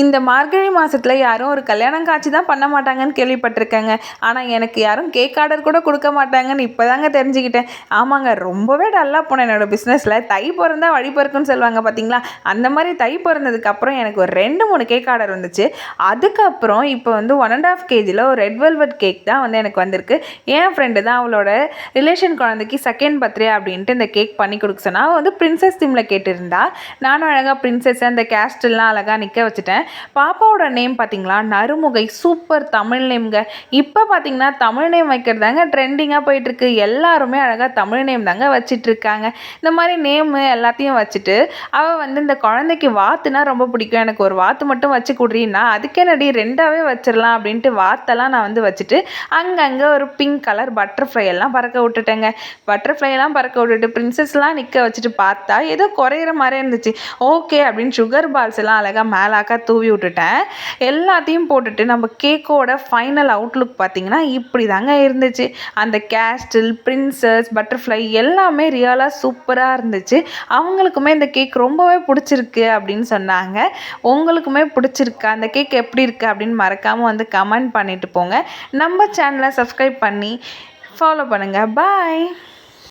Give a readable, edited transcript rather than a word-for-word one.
இந்த மார்கழி மாதத்தில் யாரும் ஒரு கல்யாணம் காட்சி தான் பண்ண மாட்டாங்கன்னு கேள்விப்பட்டிருக்கேங்க. ஆனால் எனக்கு யாரும் கேக் ஆர்டர் கூட கொடுக்க மாட்டாங்கன்னு இப்போ தாங்க தெரிஞ்சுக்கிட்டேன். ஆமாங்க, ரொம்பவே டல்லாக போனேன் என்னோடய பிஸ்னஸில். தை பிறந்தா வழி பிறக்குன்னு சொல்லுவாங்க பார்த்தீங்களா, அந்த மாதிரி தை பிறந்ததுக்கப்புறம் எனக்கு ஒரு 2-3 கேக் ஆர்டர் வந்துச்சு. அதுக்கப்புறம் இப்போ வந்து 1.5 kgல ஒரு ரெட் வெல்வெட் கேக் தான் வந்து எனக்கு வந்திருக்கு. என் ஃப்ரெண்டு தான் அவளோட ரிலேஷன் குழந்தைக்கு செகண்ட் பர்த்டே அப்படின்ட்டு இந்த கேக் பண்ணி கொடுக்க சொன்னா. அவள் வந்து பிரின்சஸ் தீமில் கேட்டிருந்தா. நானும் அழகாக பிரின்சஸ் அந்த கேஸ்டெல்லாம் அழகாக நிற்க வச்சுட்டேன். பாப்பாவோட நேம் பார்த்தீங்களா, நறுமுகை. சூப்பர் தமிழ் நேம்ங்க. இப்போ பார்த்தீங்கன்னா தமிழ் நேம் வைக்கிறதாங்க ட்ரெண்டிங்காக போயிட்டுருக்கு. எல்லாருமே அழகாக தமிழ் நேம் தாங்க வச்சிட்ருக்காங்க. இந்த மாதிரி நேமு எல்லாத்தையும் வச்சுட்டு அவள் வந்து இந்த குழந்தைக்கு வாத்துனா ரொம்ப பிடிக்கும், எனக்கு ஒரு வாத்து மட்டும் வச்சு கொடுறீன்னா, அதுக்கே நடி 2ஆவே வச்சிடலாம் அப்படின்ட்டு வாத்தெல்லாம் நான் வந்து வச்சுட்டு அங்கங்கே ஒரு பிங்க் கலர் பட்டர்ஃப்ளை எல்லாம் பறக்க விட்டுட்டேங்க. பட்டர்ஃப்ளை எல்லாம் பறக்க விட்டுட்டு பிரின்சஸ்லாம் நிற்க வச்சுட்டு பார்த்தா ஏதோ குறையிற மாதிரி இருந்துச்சு. ஓகே அப்படின்னு சுகர் பால்ஸ் எல்லாம் அழகாக மேலாக்கா தூவி விட்டுட்டேன். எல்லாத்தையும் போட்டுட்டு நம்ம கேக்கோட ஃபைனல் அவுட்லுக் பார்த்தீங்கன்னா இப்படி தாங்க இருந்துச்சு. அந்த கேஸ்டில், பிரின்சஸ், பட்டர்ஃப்ளை எல்லாமே ரியலாக சூப்பராக இருந்துச்சு. அவங்களுக்குமே இந்த கேக் ரொம்பவே பிடிச்சிருக்கு அப்படின்னு சொன்னாங்க. உங்களுக்குமே பிடிச்சிருக்கா, அந்த கேக் எப்படி இருக்குது அப்படின்னு மறக்காமல் வந்து கமெண்ட் பண்ணிட்டு போங்க. நம்ம சேனலை சப்ஸ்கிரைப் பண்ணி ஃபாலோ பண்ணுங்கள். பாய்.